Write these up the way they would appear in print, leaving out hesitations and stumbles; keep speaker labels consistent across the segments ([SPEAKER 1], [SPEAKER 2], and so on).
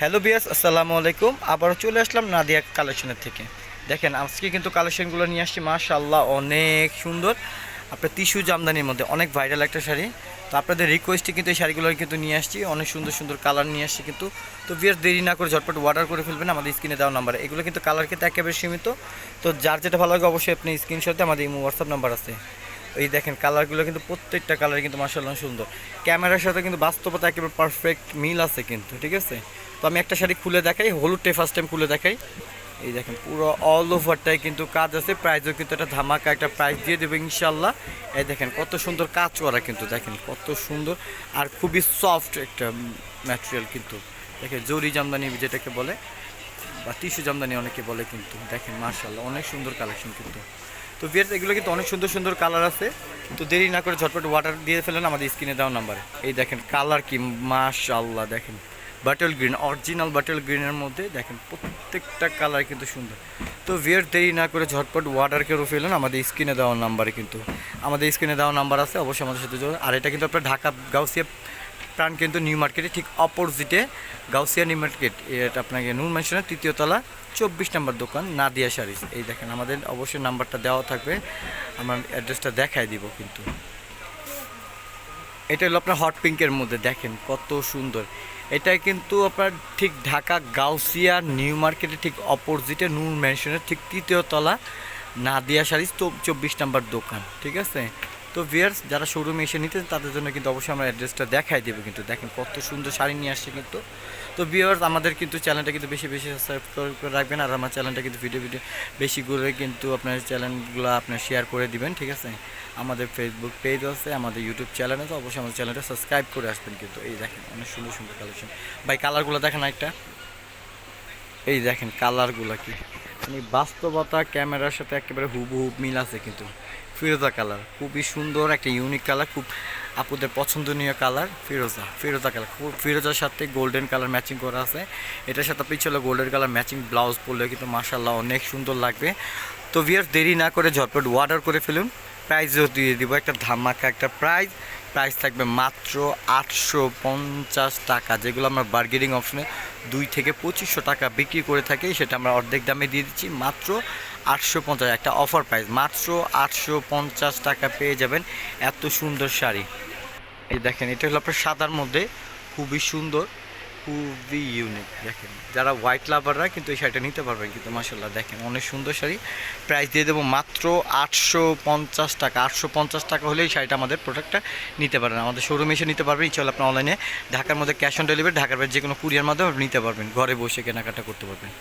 [SPEAKER 1] Hello বিয়াস, আসসালামু আলাইকুম। আবারও চলে আসলাম নাদিয়া কালেকশনের থেকে। দেখেন আজকে কিন্তু কালেকশনগুলো নিয়ে আসছি, মাশাআল্লাহ অনেক সুন্দর। আপনার টিস্যু জামদানির মধ্যে অনেক ভাইরাল একটা শাড়ি। তো আপনাদের রিকোয়েস্টে কিন্তু এই শাড়িগুলো কিন্তু নিয়ে আসছি, অনেক সুন্দর সুন্দর কালার নিয়ে আসছি কিন্তু। তো বিয়াস দেরি না করে ঝটপট অর্ডার করে ফেলবেন আমাদের স্ক্রিনে দেওয়া নাম্বারে। এগুলো কিন্তু কালার কিন্তু একেবারে সীমিত। তো যার যেটা ভালো লাগে অবশ্যই আপনি স্ক্রিনশটে আমাদের হোয়াটসঅ্যাপ নাম্বার আছে। এই দেখেন কালারগুলো কিন্তু প্রত্যেকটা কালার কিন্তু মাশাআল্লাহ সুন্দর। ক্যামেরার সাথে কিন্তু বাস্তবতা একেবারে পারফেক্ট মিল আছে কিন্তু, ঠিক আছে। তো আমি একটা শাড়ি খুলে দেখাই, হলুদটাই ফার্স্ট টাইম খুলে দেখাই। এই দেখেন পুরো অল ওভারটাই কিন্তু কাজ আছে, প্রাইসও কিন্তু একটা ধামাকা একটা প্রাইস দিয়ে দেবে ইনশাল্লাহ। এই দেখেন কত সুন্দর কাজ করা কিন্তু, দেখেন কত সুন্দর আর খুবই সফট একটা ম্যাটেরিয়াল কিন্তু। দেখেন জরি জামদানি যেটাকে বলে বা টিস্যু জামদানি অনেকে বলে কিন্তু। দেখেন মাশাআল্লাহ অনেক সুন্দর কালেকশন কিন্তু। তো ভিউয়ার্স এগুলো কিন্তু অনেক সুন্দর সুন্দর কালার আছে। তো দেরি না করে ঝটপট অর্ডার দিয়ে ফেলেন আমাদের স্ক্রিনে দেওয়া নাম্বারে। এই দেখেন কালার কি মাশাআল্লাহ, দেখেন বাটল গ্রিন, অরিজিনাল বাটল গ্রিনের মধ্যে দেখেন প্রত্যেকটা কালার কিন্তু সুন্দর। তো ভিউয়ার্স দেরি না করে ঝটপট অর্ডার করে ফেলুন আমাদের স্ক্রিনে দেওয়া নাম্বারে কিন্তু। আমাদের স্ক্রিনে দেওয়া নাম্বার আছে, অবশ্যই আমাদের সাথে যোগাযোগ। আর এটা কিন্তু আপনার ঢাকা গাউসিয়া প্রাণ কিন্তু নিউ মার্কেটে ঠিক অপোজিটে গাউসিয়া নিউ মার্কেট, এটা আপনাকে নূর ম্যানশনের 3য় তলা 24 নম্বর দোকান নাদিয়া শাড়িজ। এই দেখেন আমাদের অবশ্যই নাম্বারটা দেওয়া থাকবে, আমরা অ্যাড্রেসটা দেখাই দিব কিন্তু। এটা হলো আপনার হট পিঙ্কের মধ্যে, দেখেন কত সুন্দর। এটা কিন্তু আপনার ঠিক ঢাকা গাউসিয়া নিউ মার্কেটে ঠিক অপোজিটে নূর ম্যানশনের ঠিক 3য় তলা নাদিয়া শাড়িজ তো 24 নম্বর দোকান, ঠিক আছে। তো ভিউয়ার্স যারা শোরুমে এসে নিতে তাদের জন্য কিন্তু অবশ্যই আমরা অ্যাড্রেসটা দেখাই দেবো কিন্তু। দেখেন কত সুন্দর শাড়ি নিয়ে আসছে কিন্তু। তো ভিউয়ার্স আমাদের কিন্তু চ্যানেলটা কিন্তু বেশি বেশি সাবস্ক্রাইব করে রাখবেন, আর আমার চ্যানেলটা কিন্তু ভিডিও বেশি করে কিন্তু আপনার চ্যানেলগুলো আপনার শেয়ার করে দিবেন, ঠিক আছে। আমাদের ফেসবুক পেজ আছে, আমাদের ইউটিউব চ্যানেল আছে, অবশ্যই আমাদের চ্যানেলটা সাবস্ক্রাইব করে আসবেন কিন্তু। এই দেখেন অনেক সুন্দর সুন্দর কালেকশন ভাই, কালারগুলো দেখেন একটা। এই দেখেন কালারগুলো কি মানে বাস্তবতা ক্যামেরার সাথে একেবারে হুবহু মিল আছে কিন্তু। ফিরোজা কালার খুবই সুন্দর একটা ইউনিক কালার, খুব আপুদের পছন্দনীয় কালার। ফিরোজা কালার, খুব ফিরোজার সাথে গোল্ডেন কালার ম্যাচিং করা আছে। এটার সাথে পিছনে গোল্ডেন কালার ম্যাচিং ব্লাউজ পরলে কিন্তু মাশাআল্লাহ অনেক সুন্দর লাগবে। তো ভিউয়ার্স দেরি না করে ঝটপট অর্ডার করে ফেলুন। প্রাইসও দিয়ে দিব একটা ধামাকা একটা প্রাইস থাকবে মাত্র 850 টাকা, যেগুলো আমরা বার্গেনিং অপশনে 2 থেকে 2500 টাকা বিক্রি করে থাকি, সেটা আমরা অর্ধেক দামে দিয়ে দিচ্ছি মাত্র 850। একটা অফার প্রাইস মাত্র 850 টাকা পেয়ে যাবেন এত সুন্দর শাড়ি। এই দেখেন এটা হলো আপনার সাদার মধ্যে, খুবই সুন্দর, খুবই ইউনিক। দেখেন যারা হোয়াইট লাভাররা কিন্তু এই শাড়িটা নিতে পারবেন কিন্তু। মাশাআল্লাহ দেখেন অনেক সুন্দর শাড়ি, প্রাইস দিয়ে দেবো মাত্র 850 টাকা। 850 টাকা হলে এই শাড়িটা আমাদের প্রোডাক্টটা নিতে পারেন, আমাদের শোরুমে এসে নিতে পারবেন। ইনশাআল্লাহ আপনি অনলাইনে ঢাকার মধ্যে ক্যাশ অন ডেলিভারি, ঢাকার বাইরে যে কোনো কুরিয়ার মাধ্যমে নিতে পারবেন, ঘরে বসে কেনাকাটা করতে পারবেন।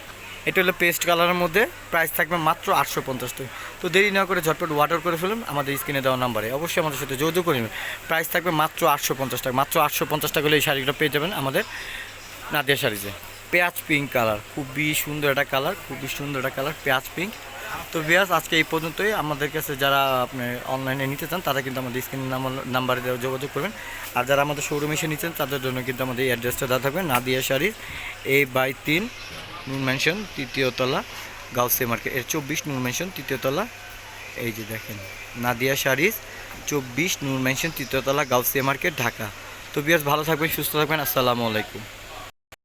[SPEAKER 1] এটা হলো পেস্ট কালারের মধ্যে, প্রাইস থাকবে মাত্র 850 টাকা। তো দেরি না করে ঝটপট অর্ডার করে ফেলুন আমাদের স্ক্রিনে দেওয়া নাম্বারে, অবশ্যই আমাদের সাথে যোগাযোগ করে নেবেন। প্রাইস থাকবে মাত্র 850 টাকা। মাত্র 850 টাকা হলে এই শাড়িটা পেয়ে যাবেন আমাদের নাদিয়া শাড়িজে। পেঁয়াজ পিঙ্ক কালার, খুবই সুন্দর একটা কালার, খুবই সুন্দর একটা কালার পেঁয়াজ পিঙ্ক। তো ভিউয়ার্স আজকে এই পর্যন্তই। আমাদের কাছে যারা আপনি অনলাইনে নিতে চান তারা কিন্তু আমাদের স্ক্রিন নাম্বারে যোগাযোগ করবেন। আর যারা আমাদের শোরুমে এসে নিচ্ছেন তাদের জন্য কিন্তু আমাদের এই অ্যাড্রেসটা দেওয়া থাকবে, নাদিয়া শাড়িজ A/3 নূর ম্যানশন 3য় তলা গাউসিয়া মার্কেট, 24 নূর ম্যানশন 3য় তলা। এই যে দেখেন নাদিয়া শাড়িজ 24 নূর ম্যানশন 3য় তলা গাউসিয়া মার্কেট ঢাকা। তো ভিউয়ার্স ভালো থাকবেন, সুস্থ থাকবেন, আসসালামু আলাইকুম।